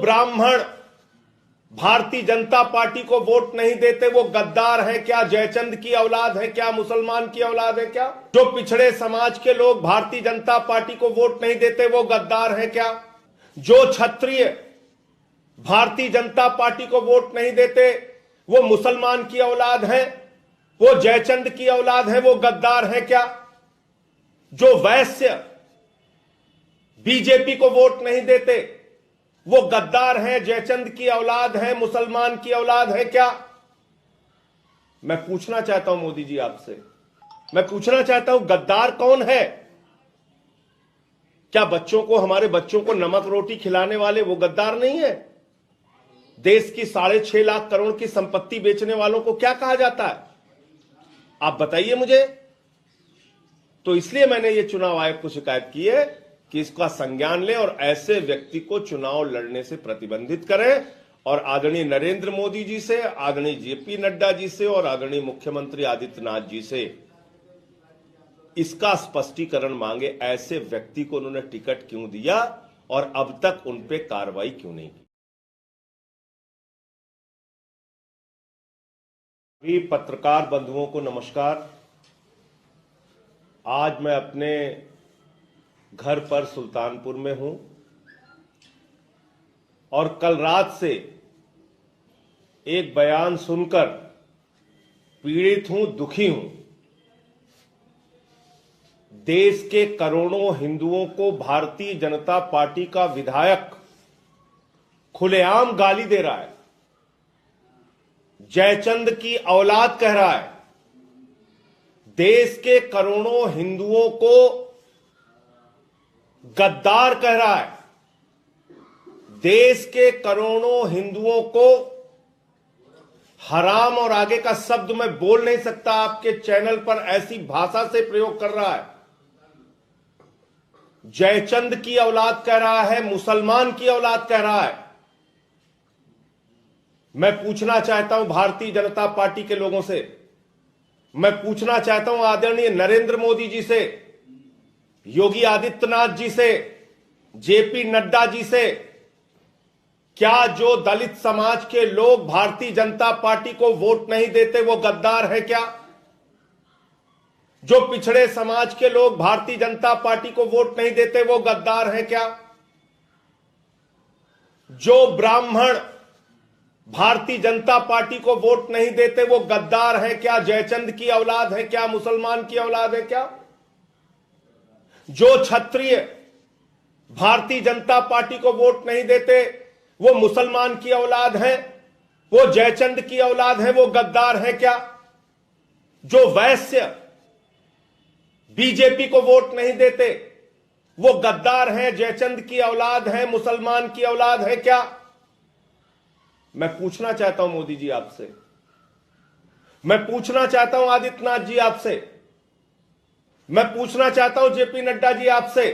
ब्राह्मण भारतीय जनता पार्टी को वोट नहीं देते वो गद्दार हैं क्या? जयचंद की औलाद है क्या? मुसलमान की औलाद है क्या? जो पिछड़े समाज के लोग भारतीय जनता पार्टी को वोट नहीं देते वो गद्दार हैं क्या? जो क्षत्रिय भारतीय जनता पार्टी को वोट नहीं देते वो मुसलमान की औलाद है, वो जयचंद की औलाद है, वो गद्दार है क्या? जो वैश्य बीजेपी को वोट नहीं देते वो गद्दार हैं, जयचंद की औलाद है, मुसलमान की औलाद है क्या? मैं पूछना चाहता हूं मोदी जी आपसे, मैं पूछना चाहता हूं गद्दार कौन है? क्या बच्चों को, हमारे बच्चों को नमक रोटी खिलाने वाले वो गद्दार नहीं है? देश की 6.5 लाख करोड़ की संपत्ति बेचने वालों को क्या कहा जाता है? आप बताइए मुझे। तो इसलिए मैंने ये चुनाव आयोग को शिकायत की है कि इसका संज्ञान लें और ऐसे व्यक्ति को चुनाव लड़ने से प्रतिबंधित करें और आदरणीय नरेंद्र मोदी जी से, आदरणीय जेपी नड्डा जी से और आदरणीय मुख्यमंत्री आदित्यनाथ जी से इसका स्पष्टीकरण मांगे। ऐसे व्यक्ति को उन्होंने टिकट क्यों दिया और अब तक उन पे कार्रवाई क्यों नहीं की? भी पत्रकार बंधुओं को नमस्कार। आज मैं अपने घर पर सुल्तानपुर में हूं और कल रात से एक बयान सुनकर पीड़ित हूं, दुखी हूं। देश के करोड़ों हिंदुओं को भारतीय जनता पार्टी का विधायक खुलेआम गाली दे रहा है, जयचंद की औलाद कह रहा है। देश के करोड़ों हिंदुओं को गद्दार कह रहा है। देश के करोड़ों हिंदुओं को हराम और आगे का शब्द मैं बोल नहीं सकता, आपके चैनल पर ऐसी भाषा से प्रयोग कर रहा है। जयचंद की औलाद कह रहा है, मुसलमान की औलाद कह रहा है। मैं पूछना चाहता हूं भारतीय जनता पार्टी के लोगों से, मैं पूछना चाहता हूं आदरणीय नरेंद्र मोदी जी से, योगी आदित्यनाथ जी से, जेपी नड्डा जी से, क्या जो दलित समाज के लोग भारतीय जनता पार्टी को वोट नहीं देते वो गद्दार है क्या? जो पिछड़े समाज के लोग भारतीय जनता पार्टी को वोट नहीं देते वो गद्दार है क्या? जो ब्राह्मण भारतीय जनता पार्टी को वोट नहीं देते वो गद्दार है क्या? जयचंद की औलाद है क्या? मुसलमान की औलाद है क्या? जो क्षत्रिय भारतीय जनता पार्टी को वोट नहीं देते वो मुसलमान की औलाद है, वो जयचंद की औलाद है, वो गद्दार है क्या? जो वैश्य बीजेपी को वोट नहीं देते वो गद्दार हैं, जयचंद की औलाद है, मुसलमान की औलाद है क्या? मैं पूछना चाहता हूं मोदी जी आपसे, मैं पूछना चाहता हूं आदित्यनाथ जी आपसे, मैं पूछना चाहता हूं जेपी नड्डा जी आपसे,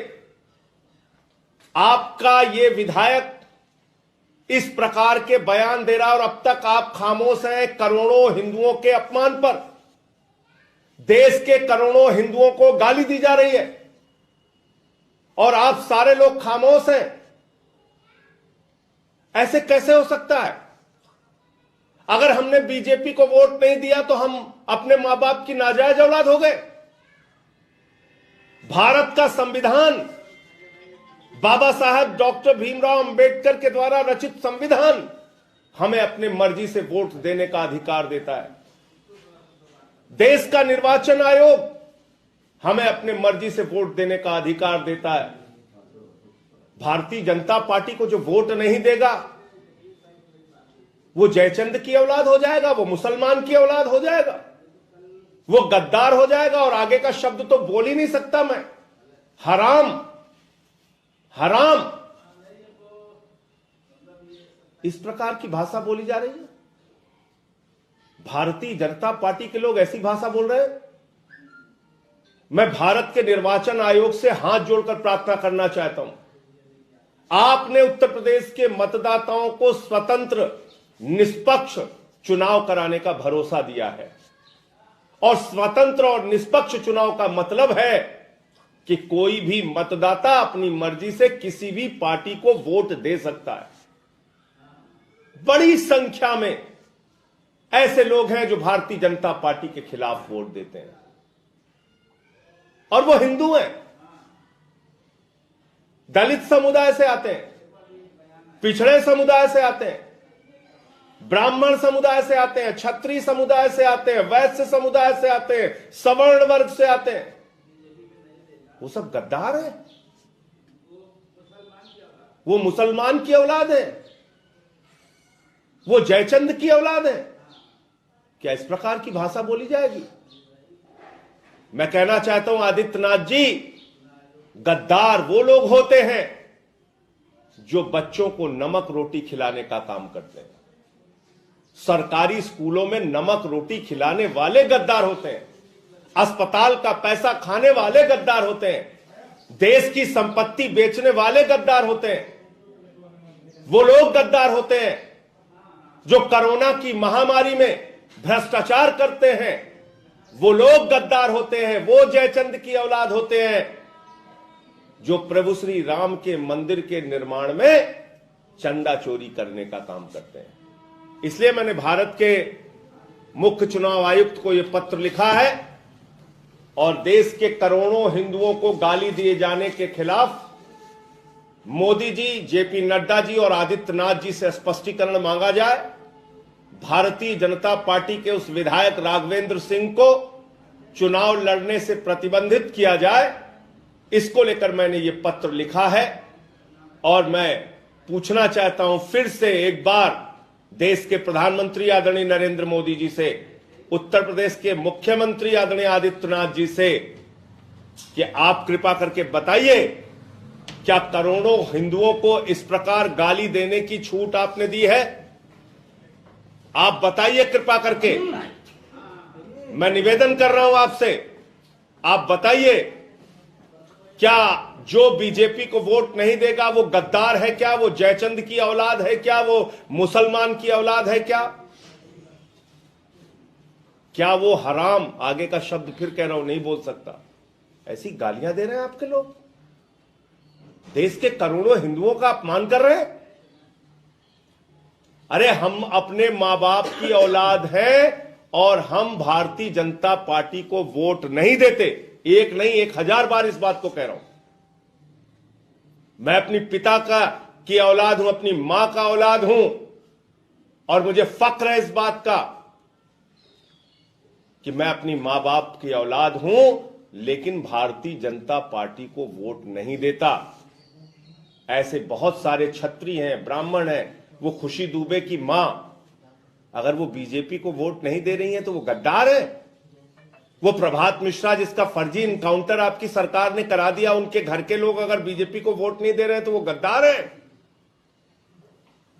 आपका ये विधायक इस प्रकार के बयान दे रहा है और अब तक आप खामोश हैं करोड़ों हिंदुओं के अपमान पर। देश के करोड़ों हिंदुओं को गाली दी जा रही है और आप सारे लोग खामोश हैं। ऐसे कैसे हो सकता है? अगर हमने बीजेपी को वोट नहीं दिया तो हम अपने मां बाप की नाजायज औलाद हो गए। भारत का संविधान, बाबा साहब डॉक्टर भीमराव अंबेडकर के द्वारा रचित संविधान हमें अपने मर्जी से वोट देने का अधिकार देता है। देश का निर्वाचन आयोग हमें अपने मर्जी से वोट देने का अधिकार देता है। भारतीय जनता पार्टी को जो वोट नहीं देगा वो जयचंद की औलाद हो जाएगा, वो मुसलमान की औलाद हो जाएगा, वो गद्दार हो जाएगा और आगे का शब्द तो बोल ही नहीं सकता मैं। हराम, हराम, इस प्रकार की भाषा बोली जा रही है। भारतीय जनता पार्टी के लोग ऐसी भाषा बोल रहे हैं। मैं भारत के निर्वाचन आयोग से हाथ जोड़कर प्रार्थना करना चाहता हूं, आपने उत्तर प्रदेश के मतदाताओं को स्वतंत्र निष्पक्ष चुनाव कराने का भरोसा दिया है और स्वतंत्र और निष्पक्ष चुनाव का मतलब है कि कोई भी मतदाता अपनी मर्जी से किसी भी पार्टी को वोट दे सकता है। बड़ी संख्या में ऐसे लोग हैं जो भारतीय जनता पार्टी के खिलाफ वोट देते हैं, और वो हिंदू हैं, दलित समुदाय से आते हैं, पिछड़े समुदाय से आते हैं, ब्राह्मण समुदाय से आते हैं, क्षत्रिय समुदाय से आते हैं, वैश्य समुदाय से आते हैं, सवर्ण वर्ग से आते हैं। वो सब गद्दार हैं, वो मुसलमान की औलाद है, वो जयचंद की औलाद है। क्या इस प्रकार की भाषा बोली जाएगी? मैं कहना चाहता हूं आदित्यनाथ जी, गद्दार वो लोग होते हैं जो बच्चों को नमक रोटी खिलाने का काम करते हैं। सरकारी स्कूलों में नमक रोटी खिलाने वाले गद्दार होते हैं, अस्पताल का पैसा खाने वाले गद्दार होते हैं, देश की संपत्ति बेचने वाले गद्दार होते हैं। वो लोग गद्दार होते हैं जो कोरोना की महामारी में भ्रष्टाचार करते हैं। वो लोग गद्दार होते हैं, वो जयचंद की औलाद होते हैं जो प्रभु श्री राम के मंदिर के निर्माण में चंदा चोरी करने का काम करते हैं। इसलिए मैंने भारत के मुख्य चुनाव आयुक्त को यह पत्र लिखा है और देश के करोड़ों हिंदुओं को गाली दिए जाने के खिलाफ मोदी जी, जेपी नड्डा जी और आदित्यनाथ जी से स्पष्टीकरण मांगा जाए। भारतीय जनता पार्टी के उस विधायक राघवेंद्र सिंह को चुनाव लड़ने से प्रतिबंधित किया जाए, इसको लेकर मैंने ये पत्र लिखा है। और मैं पूछना चाहता हूं फिर से एक बार देश के प्रधानमंत्री आदरणीय नरेंद्र मोदी जी से, उत्तर प्रदेश के मुख्यमंत्री आदरणीय आदित्यनाथ जी से कि आप कृपा करके बताइए, क्या करोड़ों हिंदुओं को इस प्रकार गाली देने की छूट आपने दी है? आप बताइए कृपा करके, मैं निवेदन कर रहा हूं आपसे, आप बताइए, क्या जो बीजेपी को वोट नहीं देगा वो गद्दार है क्या? वो जयचंद की औलाद है क्या? वो मुसलमान की औलाद है क्या? क्या वो हराम, आगे का शब्द फिर कह रहा हूं, नहीं बोल सकता, ऐसी गालियां दे रहे हैं आपके लोग? देश के करोड़ों हिंदुओं का अपमान कर रहे हैं। अरे हम अपने मां बाप की औलाद हैं और हम भारतीय जनता पार्टी को वोट नहीं देते। एक नहीं, 1000 बार इस बात को कह रहा हूं। मैं अपनी पिता की औलाद हूं, अपनी मां का औलाद हूं, और मुझे फक्र है इस बात का कि मैं अपनी मां बाप की औलाद हूं, लेकिन भारतीय जनता पार्टी को वोट नहीं देता। ऐसे बहुत सारे क्षत्रिय हैं, ब्राह्मण हैं। वो खुशी दुबे की मां, अगर वो बीजेपी को वोट नहीं दे रही है तो वो गद्दार है। वो प्रभात मिश्रा जिसका फर्जी इनकाउंटर आपकी सरकार ने करा दिया, उनके घर के लोग अगर बीजेपी को वोट नहीं दे रहे हैं तो वो गद्दार है।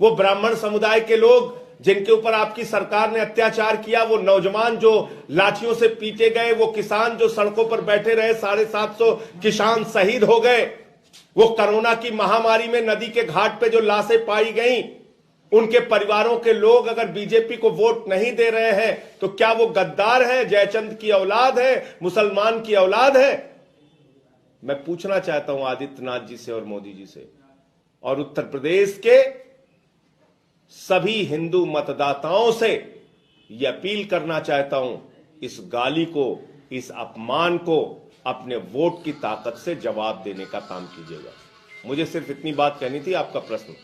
वो ब्राह्मण समुदाय के लोग जिनके ऊपर आपकी सरकार ने अत्याचार किया, वो नौजवान जो लाठियों से पीटे गए, वो किसान जो सड़कों पर बैठे रहे, 750 किसान शहीद हो गए, वो कोरोना की महामारी में नदी के घाट पे जो लाशें पाई गई, उनके परिवारों के लोग अगर बीजेपी को वोट नहीं दे रहे हैं तो क्या वो गद्दार है, जयचंद की औलाद है, मुसलमान की औलाद है? मैं पूछना चाहता हूं आदित्यनाथ जी से और मोदी जी से, और उत्तर प्रदेश के सभी हिंदू मतदाताओं से यह अपील करना चाहता हूं, इस गाली को, इस अपमान को अपने वोट की ताकत से जवाब देने का काम कीजिएगा। मुझे सिर्फ इतनी बात कहनी थी। आपका प्रश्न?